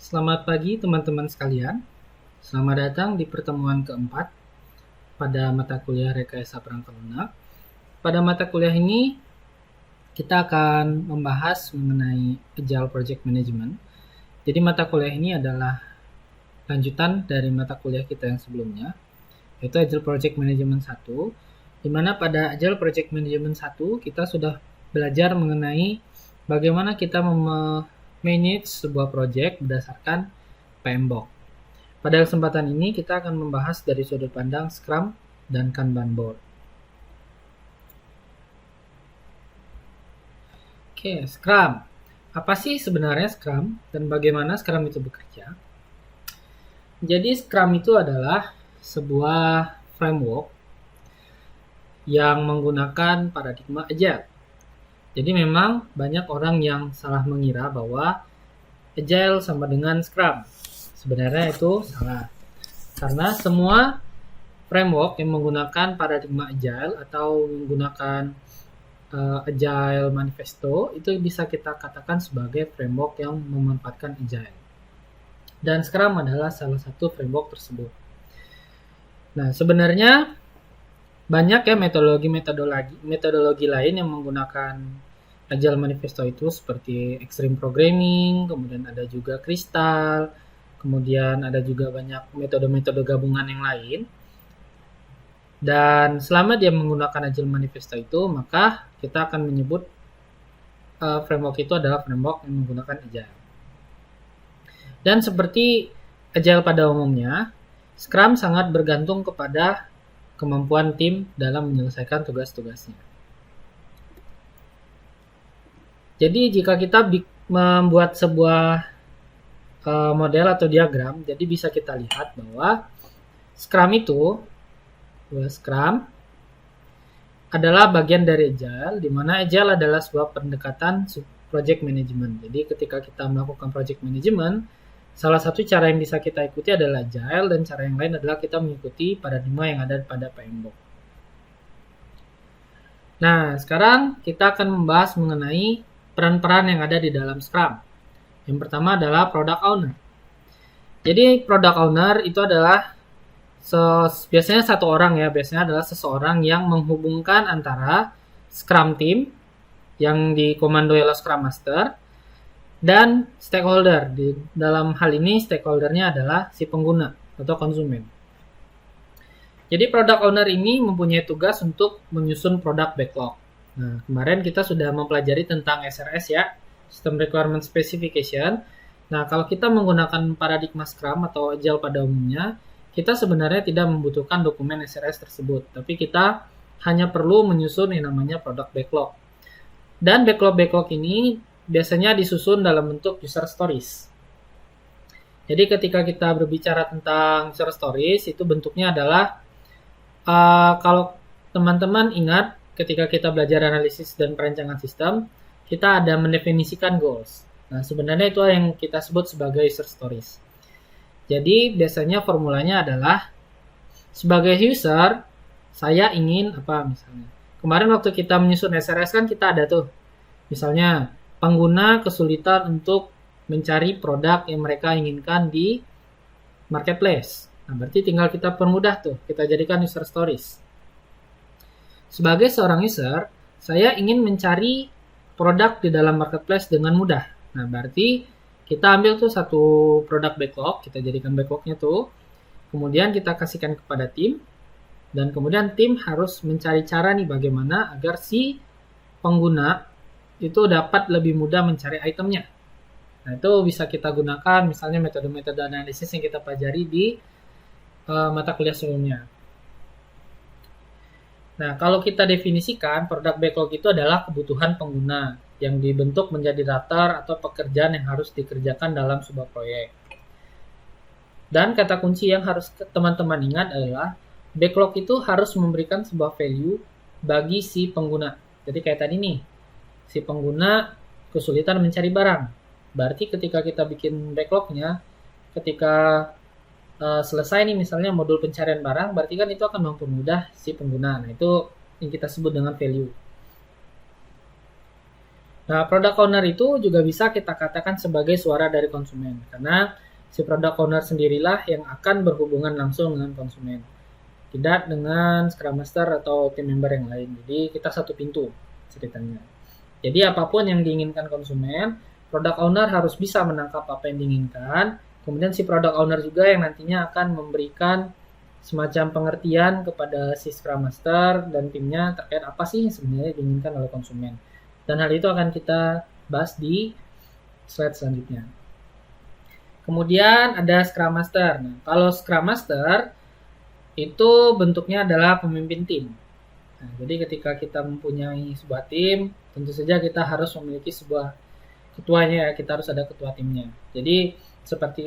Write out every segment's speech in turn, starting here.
Selamat pagi teman-teman sekalian. Selamat datang di pertemuan keempat pada mata kuliah Rekayasa Perangkat Lunak. Pada mata kuliah ini kita akan membahas mengenai Agile Project Management. Jadi mata kuliah ini adalah lanjutan dari mata kuliah kita yang sebelumnya, yaitu Agile Project Management 1, di mana pada Agile Project Management 1 kita sudah belajar mengenai bagaimana kita manage sebuah project berdasarkan PMBOK. Pada kesempatan ini kita akan membahas dari sudut pandang Scrum dan Kanban board. Oke, Scrum. Apa sih sebenarnya Scrum dan bagaimana Scrum itu bekerja? Jadi Scrum itu adalah sebuah framework yang menggunakan paradigma Agile. Jadi memang banyak orang yang salah mengira bahwa Agile sama dengan Scrum. Sebenarnya itu salah. Karena semua framework yang menggunakan paradigma Agile atau menggunakan Agile Manifesto itu bisa kita katakan sebagai framework yang memanfaatkan Agile. Dan Scrum adalah salah satu framework tersebut. Nah, sebenarnya banyak ya metodologi lain yang menggunakan Agile Manifesto itu seperti Extreme Programming, kemudian ada juga Crystal, kemudian ada juga banyak metode-metode gabungan yang lain. Dan selama dia menggunakan Agile Manifesto itu, maka kita akan menyebut framework itu adalah framework yang menggunakan Agile. Dan seperti Agile pada umumnya, Scrum sangat bergantung kepada kemampuan tim dalam menyelesaikan tugas-tugasnya. Jadi jika kita membuat sebuah model atau diagram, jadi bisa kita lihat bahwa Scrum adalah bagian dari Agile, di mana Agile adalah sebuah pendekatan project management. Jadi ketika kita melakukan project management, salah satu cara yang bisa kita ikuti adalah Agile, dan cara yang lain adalah kita mengikuti paradigma yang ada pada PMBOK. Nah, sekarang kita akan membahas mengenai peran-peran yang ada di dalam Scrum. Yang pertama adalah Product Owner. Jadi Product Owner itu adalah biasanya satu orang ya, biasanya adalah seseorang yang menghubungkan antara Scrum Team yang dikomandoi oleh Scrum Master dan stakeholder. Di dalam hal ini stakeholdernya adalah si pengguna atau konsumen. Jadi Product Owner ini mempunyai tugas untuk menyusun product backlog. Nah, kemarin kita sudah mempelajari tentang SRS ya, System Requirement Specification. Nah, kalau kita menggunakan paradigma Scrum atau Agile pada umumnya, kita sebenarnya tidak membutuhkan dokumen SRS tersebut, tapi kita hanya perlu menyusun yang namanya product backlog. Dan backlog ini biasanya disusun dalam bentuk user stories. Jadi ketika kita berbicara tentang user stories, itu bentuknya adalah, kalau teman-teman ingat ketika kita belajar analisis dan perancangan sistem, kita ada mendefinisikan goals. Nah, sebenarnya itu yang kita sebut sebagai user stories. Jadi biasanya formulanya adalah, sebagai user, saya ingin apa misalnya. Kemarin waktu kita menyusun SRS kan kita ada tuh, misalnya pengguna kesulitan untuk mencari produk yang mereka inginkan di marketplace. Nah, berarti tinggal kita permudah tuh, kita jadikan user stories. Sebagai seorang user, saya ingin mencari produk di dalam marketplace dengan mudah. Nah, berarti kita ambil tuh satu produk backlog, kita jadikan backlognya tuh, kemudian kita kasihkan kepada tim, dan kemudian tim harus mencari cara nih bagaimana agar si pengguna itu dapat lebih mudah mencari itemnya. Nah, itu bisa kita gunakan misalnya metode-metode analisis yang kita pelajari di mata kuliah sebelumnya. Nah, kalau kita definisikan, produk backlog itu adalah kebutuhan pengguna yang dibentuk menjadi daftar atau pekerjaan yang harus dikerjakan dalam sebuah proyek. Dan kata kunci yang harus teman-teman ingat adalah, backlog itu harus memberikan sebuah value bagi si pengguna. Jadi kayak tadi nih, si pengguna kesulitan mencari barang. Berarti ketika kita bikin backlognya, ketika selesai nih misalnya modul pencarian barang, berarti kan itu akan mempermudah si pengguna. Nah, itu yang kita sebut dengan value. Nah, product owner itu juga bisa kita katakan sebagai suara dari konsumen, karena si product owner sendirilah yang akan berhubungan langsung dengan konsumen, tidak dengan Scrum Master atau tim member yang lain. Jadi kita satu pintu ceritanya. Jadi apapun yang diinginkan konsumen, product owner harus bisa menangkap apa yang diinginkan. Kemudian si product owner juga yang nantinya akan memberikan semacam pengertian kepada si Scrum Master dan timnya terkait apa sih yang sebenarnya diinginkan oleh konsumen. Dan hal itu akan kita bahas di slide selanjutnya. Kemudian ada Scrum Master. Nah, kalau Scrum Master itu bentuknya adalah pemimpin tim. Nah, jadi ketika kita mempunyai sebuah tim, tentu saja kita harus memiliki sebuah ketuanya ya, kita harus ada ketua timnya. Jadi seperti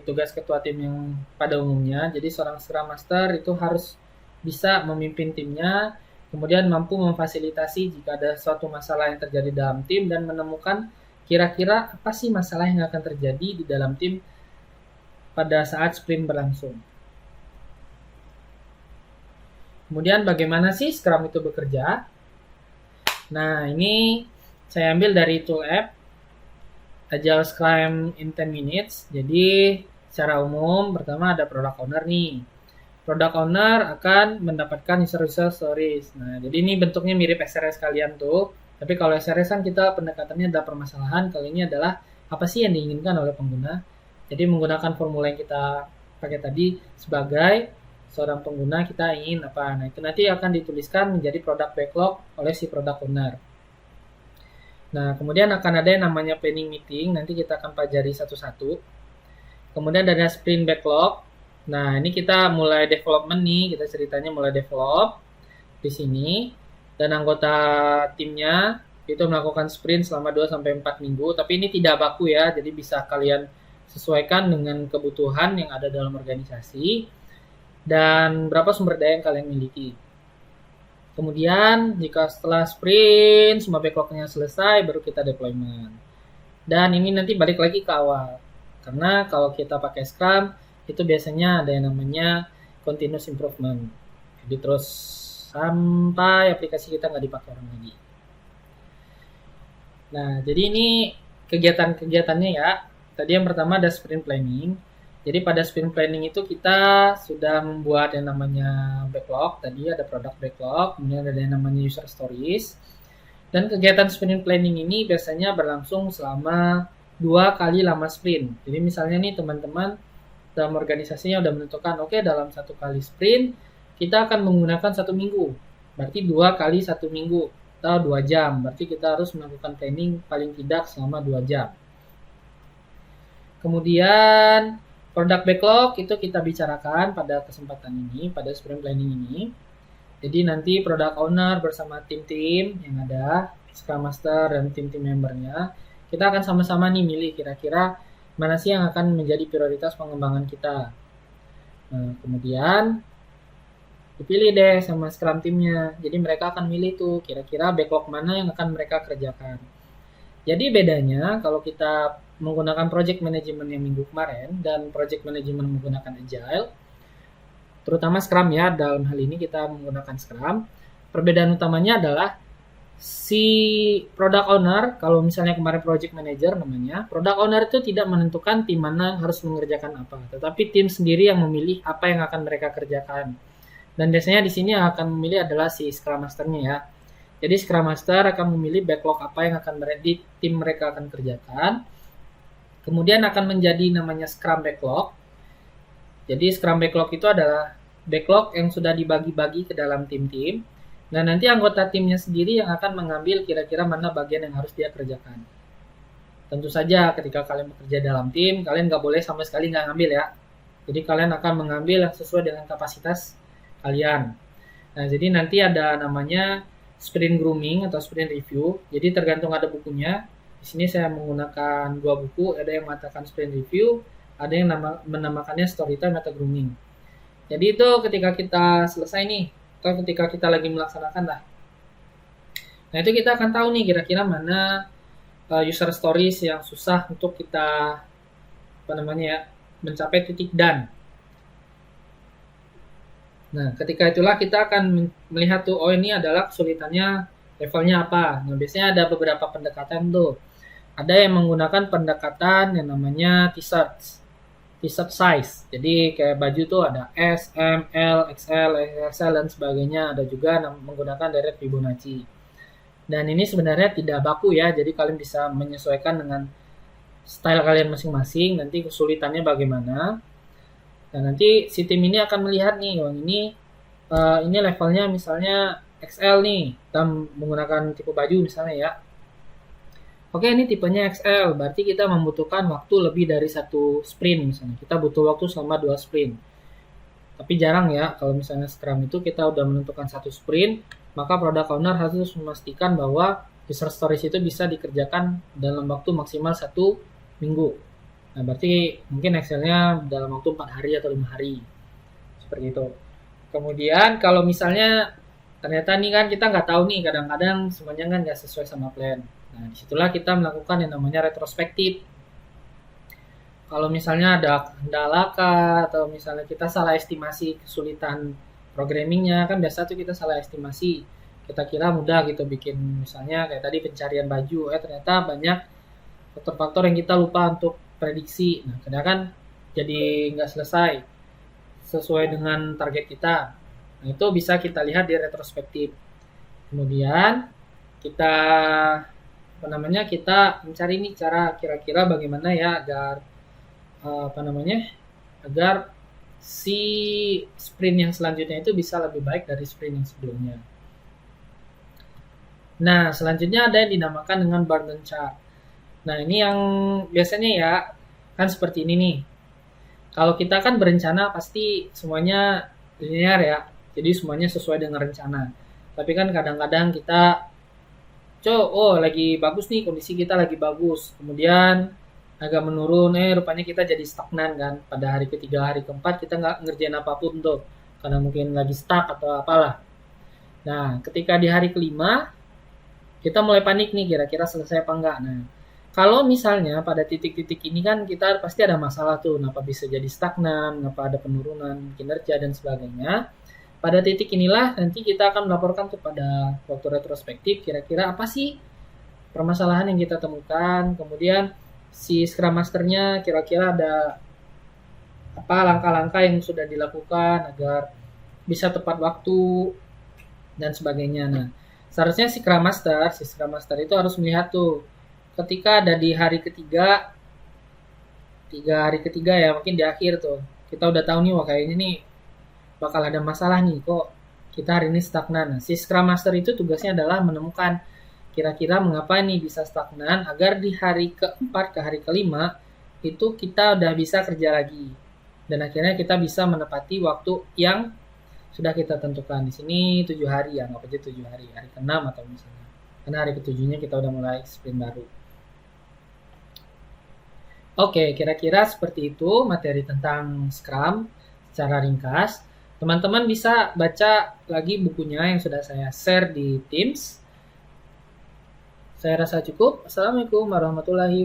tugas ketua tim yang pada umumnya, jadi seorang Scrum Master itu harus bisa memimpin timnya, kemudian mampu memfasilitasi jika ada suatu masalah yang terjadi dalam tim dan menemukan kira-kira apa sih masalah yang akan terjadi di dalam tim pada saat sprint berlangsung. Kemudian bagaimana sih Scrum itu bekerja? Nah, ini saya ambil dari tool app Agile Scrum in 10 minutes. Jadi secara umum pertama ada product owner nih. Product owner akan mendapatkan user stories. Nah, jadi ini bentuknya mirip SRS kalian tuh. Tapi kalau SRS kan kita pendekatannya adalah permasalahan. Kalau ini adalah apa sih yang diinginkan oleh pengguna. Jadi menggunakan formula yang kita pakai tadi sebagai seorang pengguna kita ingin apa. Nah, itu nanti akan dituliskan menjadi product backlog oleh si product owner. Nah, kemudian akan ada yang namanya planning meeting. Nanti kita akan pelajari satu-satu. Kemudian ada sprint backlog. Nah, ini kita mulai development nih, kita ceritanya mulai develop di sini. Dan anggota timnya itu melakukan sprint selama 2-4 minggu, tapi ini tidak baku ya, jadi bisa kalian sesuaikan dengan kebutuhan yang ada dalam organisasi dan berapa sumber daya yang kalian miliki. Kemudian, jika setelah sprint, semua backlog-nya selesai, baru kita deployment. Dan ini nanti balik lagi ke awal. Karena kalau kita pakai Scrum, itu biasanya ada yang namanya continuous improvement. Jadi terus sampai aplikasi kita nggak dipakai orang lagi. Nah, jadi ini kegiatan-kegiatannya ya. Tadi yang pertama ada sprint planning. Jadi pada sprint planning itu kita sudah membuat yang namanya backlog. Tadi ada product backlog, kemudian ada yang namanya user stories. Dan kegiatan sprint planning ini biasanya berlangsung selama 2 kali lama sprint. Jadi misalnya nih teman-teman dalam organisasinya udah menentukan, oke, dalam 1 kali sprint kita akan menggunakan 1 minggu. Berarti 2 kali 1 minggu atau 2 jam. Berarti kita harus melakukan planning paling tidak selama 2 jam. Kemudian product backlog itu kita bicarakan pada kesempatan ini, pada sprint planning ini. Jadi nanti product owner bersama tim-tim yang ada, Scrum Master dan tim-tim membernya, kita akan sama-sama nih milih kira-kira mana sih yang akan menjadi prioritas pengembangan kita. Nah, kemudian dipilih deh sama Scrum timnya. Jadi mereka akan milih tuh kira-kira backlog mana yang akan mereka kerjakan. Jadi bedanya kalau kita menggunakan project management yang minggu kemarin dan project management menggunakan Agile, terutama Scrum ya, dalam hal ini kita menggunakan Scrum, perbedaan utamanya adalah si product owner, kalau misalnya kemarin project manager namanya, product owner itu tidak menentukan tim mana harus mengerjakan apa, tetapi tim sendiri yang memilih apa yang akan mereka kerjakan. Dan biasanya di sini yang akan memilih adalah si Scrum Master-nya ya. Jadi Scrum Master akan memilih backlog apa yang akan tim mereka akan kerjakan. Kemudian akan menjadi namanya Scrum Backlog. Jadi Scrum Backlog itu adalah backlog yang sudah dibagi-bagi ke dalam tim-tim. Nah, nanti anggota timnya sendiri yang akan mengambil kira-kira mana bagian yang harus dia kerjakan. Tentu saja ketika kalian bekerja dalam tim, kalian nggak boleh sama sekali nggak ngambil ya. Jadi kalian akan mengambil sesuai dengan kapasitas kalian. Nah, jadi nanti ada namanya sprint grooming atau sprint review. Jadi tergantung ada bukunya. Di sini saya menggunakan 2 buku, ada yang mengatakan sprint review, ada yang menamakannya story time atau grooming. Jadi itu ketika kita selesai nih, atau ketika kita lagi melaksanakan lah. Nah, itu kita akan tahu nih kira-kira mana user stories yang susah untuk kita mencapai titik done. Nah, ketika itulah kita akan melihat tuh, oh ini adalah kesulitannya levelnya apa. Nah, biasanya ada beberapa pendekatan tuh. Ada yang menggunakan pendekatan yang namanya t-shirt size. Jadi kayak baju tuh ada S, M, L, XL, XL dan sebagainya. Ada juga menggunakan direct Fibonacci. Dan ini sebenarnya tidak baku ya, jadi kalian bisa menyesuaikan dengan style kalian masing-masing. Nanti kesulitannya bagaimana. Nah, nanti si tim ini akan melihat nih, ini levelnya misalnya XL nih, kita menggunakan tipe baju misalnya ya. Oke, ini tipenya XL, berarti kita membutuhkan waktu lebih dari 1 sprint misalnya. Kita butuh waktu selama 2 sprint. Tapi jarang ya, kalau misalnya Scrum itu kita udah menentukan 1 sprint, maka product owner harus memastikan bahwa user stories itu bisa dikerjakan dalam waktu maksimal 1 minggu. Nah, berarti mungkin Excel-nya dalam waktu 4 hari atau 5 hari. Seperti itu. Kemudian kalau misalnya ternyata nih kan kita nggak tahu nih, kadang-kadang semuanya kan nggak sesuai sama plan. Nah, disitulah kita melakukan yang namanya retrospektif. Kalau misalnya ada kendala atau misalnya kita salah estimasi kesulitan programmingnya, kan biasa tuh kita salah estimasi. Kita kira mudah gitu bikin misalnya kayak tadi pencarian baju, ternyata banyak faktor-faktor yang kita lupa untuk prediksi. Nah, kadang kan jadi nggak selesai sesuai dengan target kita. Nah, itu bisa kita lihat di retrospektif. Kemudian kita kita mencari nih cara kira-kira bagaimana ya agar agar si sprint yang selanjutnya itu bisa lebih baik dari sprint yang sebelumnya. Nah, selanjutnya ada yang dinamakan dengan burden chart. Nah, ini yang biasanya ya kan seperti ini nih. Kalau kita kan berencana pasti semuanya linear ya. Jadi semuanya sesuai dengan rencana. Tapi kan kadang-kadang kita lagi bagus nih, kondisi kita lagi bagus. Kemudian agak menurun, rupanya kita jadi stagnan kan. Pada hari ketiga, hari keempat kita nggak ngerjain apapun tuh. Karena mungkin lagi stuck atau apalah. Nah, ketika di hari kelima, kita mulai panik nih kira-kira selesai apa enggak. Nah, kalau misalnya pada titik-titik ini kan kita pasti ada masalah tuh, kenapa bisa jadi stagnan, kenapa ada penurunan kinerja dan sebagainya. Pada titik inilah nanti kita akan melaporkan kepada waktu retrospektif kira-kira apa sih permasalahan yang kita temukan. Kemudian si Scrum Master-nya kira-kira ada apa langkah-langkah yang sudah dilakukan agar bisa tepat waktu dan sebagainya. Nah, seharusnya si Scrum Master itu harus melihat tuh ketika ada di hari ketiga, 3 hari ketiga ya mungkin di akhir tuh kita udah tahu nih wah kayaknya nih bakal ada masalah nih kok kita hari ini stagnan. Nah, si Scrum Master itu tugasnya adalah menemukan kira-kira mengapa nih bisa stagnan agar di hari keempat ke hari kelima itu kita udah bisa kerja lagi dan akhirnya kita bisa menepati waktu yang sudah kita tentukan. Di sini 7 hari ya, nggak aja 7 hari, hari ke-6 atau misalnya. Karena hari ke-7-nya kita udah mulai sprint baru. Oke, kira-kira seperti itu materi tentang Scrum secara ringkas. Teman-teman bisa baca lagi bukunya yang sudah saya share di Teams. Saya rasa cukup. Assalamualaikum warahmatullahi wabarakatuh.